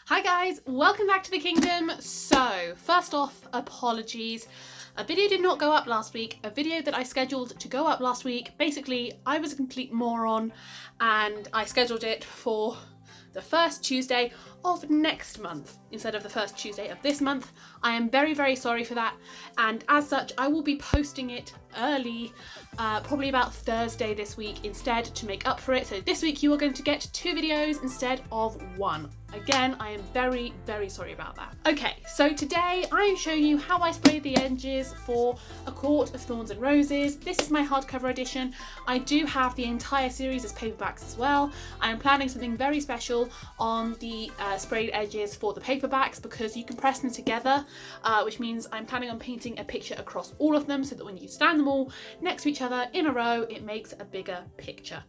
Hi guys, welcome back to the kingdom. So first off, apologies. A video did not go up last week, a video that I scheduled to go up last week. Basically, I was a complete moron and I scheduled it for the first Tuesday of next month instead of the first Tuesday of this month. I am very, very sorry for that, and as such I will be posting it early, probably about Thursday this week instead, to make up for it. So this week you are going to get 2 videos instead of 1. Again, I am very, very sorry about that. Okay, so today I am showing you how I sprayed the edges for A Court of Thorns and Roses. This is my hardcover edition. I do have the entire series as paperbacks as well. I am planning something very special on the sprayed edges for the paperbacks because you can press them together, which means I'm planning on painting a picture across all of them so that when you stand them all next to each other in a row, it makes a bigger picture.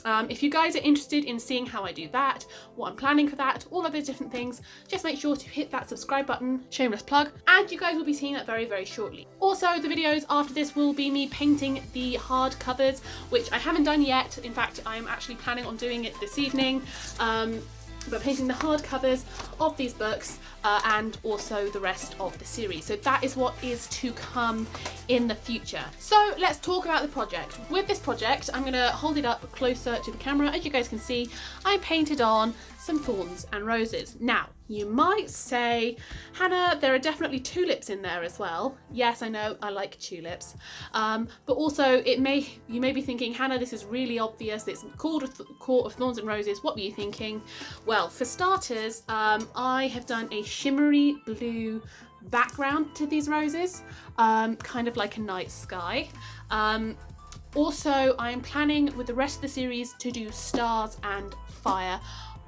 If you guys are interested in seeing how I do that, what I'm planning for that, all of those different things, just make sure to hit that subscribe button, shameless plug, and you guys will be seeing that very, very shortly. Also, the videos after this will be me painting the hard covers, which I haven't done yet. In fact, I'm actually planning on doing it this evening. But painting the hard covers of these books and also the rest of the series. So that is what is to come in the future. So let's talk about the project. With this project, I'm going to hold it up closer to the camera. As you guys can see, I painted on some thorns and roses. Now, you might say, Hannah, there are definitely tulips in there as well. Yes, I know, I like tulips. But also, you may be thinking, Hannah, this is really obvious. It's called Court of Thorns and Roses. What were you thinking? Well, for starters, I have done a shimmery blue background to these roses, kind of like a night sky. Also, I am planning with the rest of the series to do stars and fire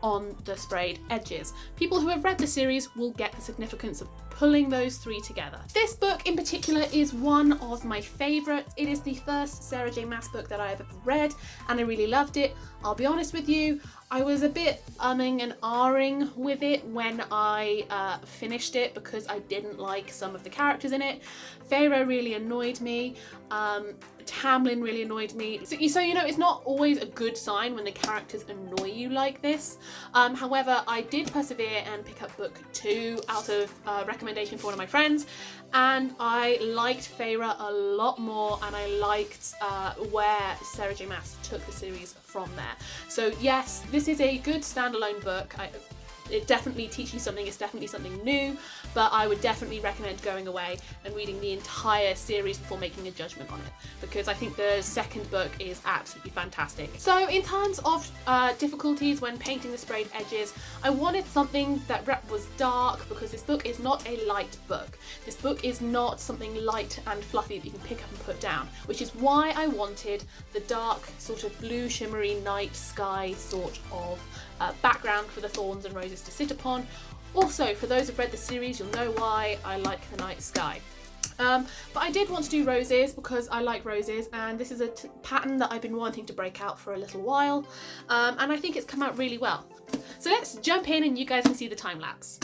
on the sprayed edges. People who have read the series will get the significance of pulling those 3 together. This book in particular is one of my favourites. It is the first Sarah J Maas book that I have ever read, and I really loved it. I'll be honest with you, I was a bit umming and ahhing with it when I finished it because I didn't like some of the characters in it. Feyre really annoyed me. Tamlin really annoyed me. So you know, it's not always a good sign when the characters annoy you like this. However, I did persevere and pick up book 2 out of recommendation for one of my friends, and I liked Feyre a lot more, and I liked where Sarah J Maas took the series from there. So yes, this is a good standalone book. It definitely teaches you something, it's definitely something new, but I would definitely recommend going away and reading the entire series before making a judgment on it, because I think the second book is absolutely fantastic. So in terms of difficulties when painting the sprayed edges, I wanted something that was dark because this book is not a light book. This book is not something light and fluffy that you can pick up and put down, which is why I wanted the dark sort of blue shimmery night sky sort of background for the thorns and roses to sit upon. Also, for those who've read the series, you'll know why I like the night sky. But I did want to do roses because I like roses, and this is a pattern that I've been wanting to break out for a little while, and I think it's come out really well. So let's jump in and you guys can see the time lapse.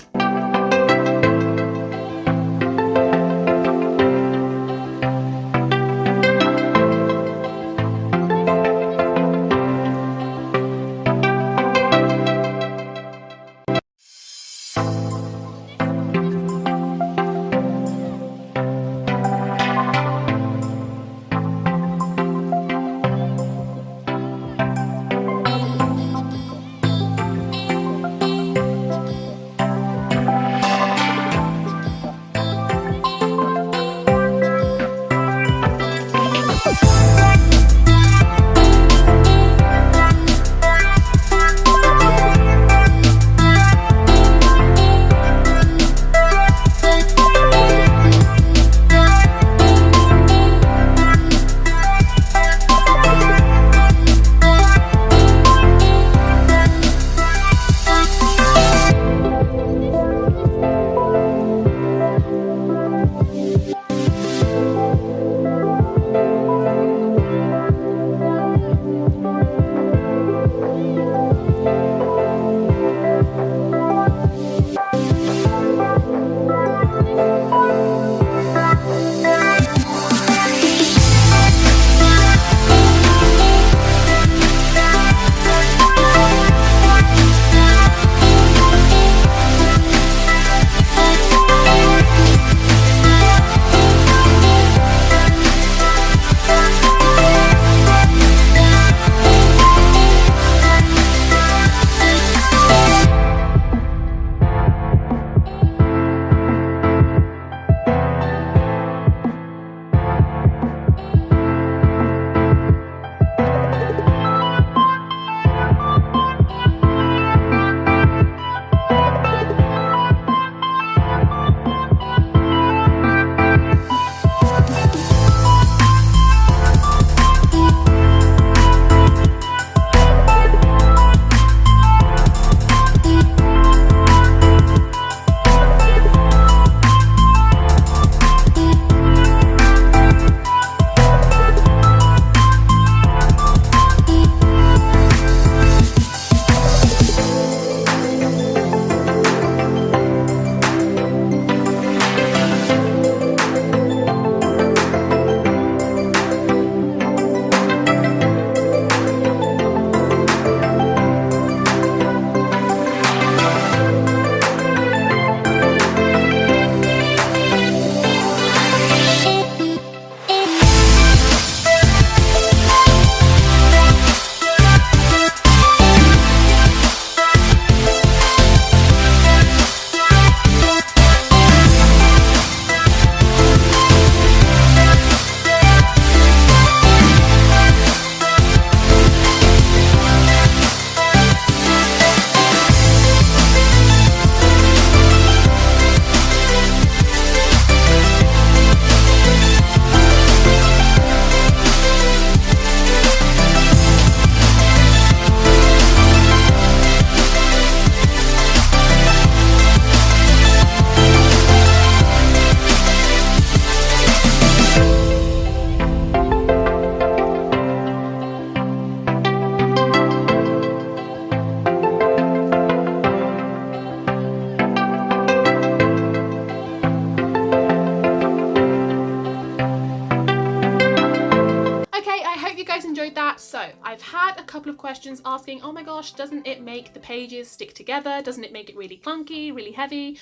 questions asking, oh my gosh, doesn't it make the pages stick together? Doesn't it make it really clunky, really heavy?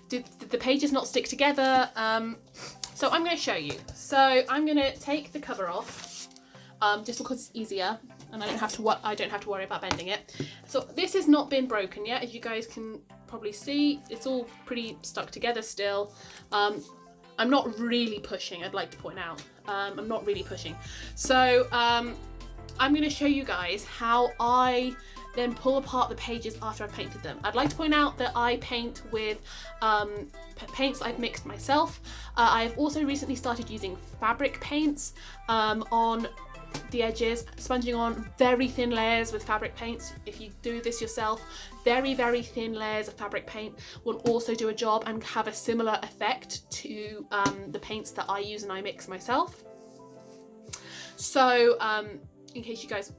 Did the pages not stick together? So I'm going to show you. So I'm going to take the cover off, just because it's easier and I don't have to worry about bending it. So this has not been broken yet, as you guys can probably see. It's all pretty stuck together still. I'm not really pushing, I'd like to point out. I'm not really pushing. So I'm going to show you guys how I then pull apart the pages after I've painted them. I'd like to point out that I paint with paints I've mixed myself. I've also recently started using fabric paints on the edges, sponging on very thin layers with fabric paints. If you do this yourself, very, very thin layers of fabric paint will also do a job and have a similar effect to the paints that I use and I mix myself. So in case you guys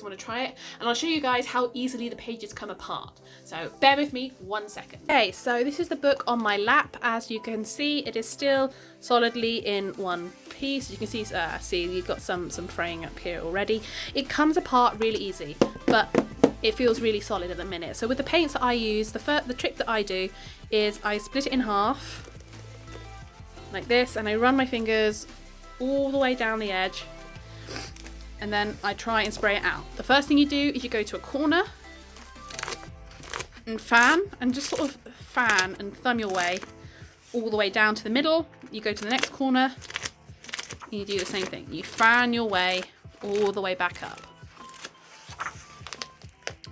want to try it, and I'll show you guys how easily the pages come apart. So bear with me 1 second. Okay, so this is the book on my lap. As you can see, it is still solidly in one piece. You can see you've got some fraying up here already. It comes apart really easy, but it feels really solid at the minute. So with the paints that I use, the trick that I do is I split it in half like this, and I run my fingers all the way down the edge, and then I try and spray it out. The first thing you do is you go to a corner and fan, and just sort of fan and thumb your way all the way down to the middle. You go to the next corner and you do the same thing. You fan your way all the way back up.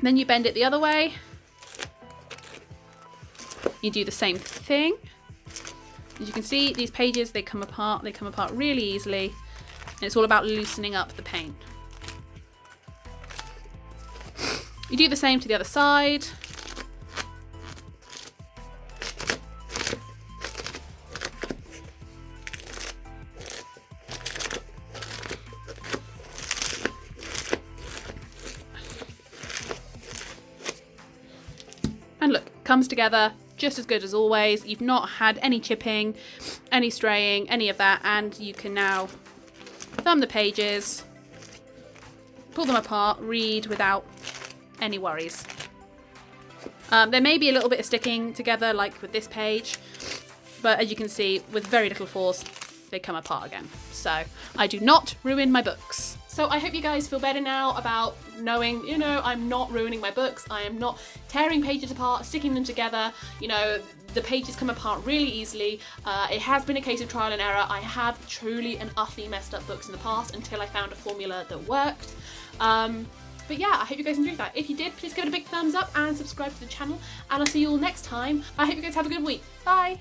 Then you bend it the other way. You do the same thing. As you can see, these pages, they come apart really easily. And it's all about loosening up the paint. You do the same to the other side. And look, comes together just as good as always. You've not had any chipping, any straying, any of that, and you can now thumb the pages, pull them apart, read without any worries. There may be a little bit of sticking together like with this page, but as you can see, with very little force, they come apart again. So I do not ruin my books. So I hope you guys feel better now about knowing, you know, I'm not ruining my books. I am not tearing pages apart, sticking them together. You know, the pages come apart really easily. It has been a case of trial and error. I have truly and utterly messed up books in the past until I found a formula that worked. But yeah, I hope you guys enjoyed that. If you did, please give it a big thumbs up and subscribe to the channel. And I'll see you all next time. I hope you guys have a good week. Bye!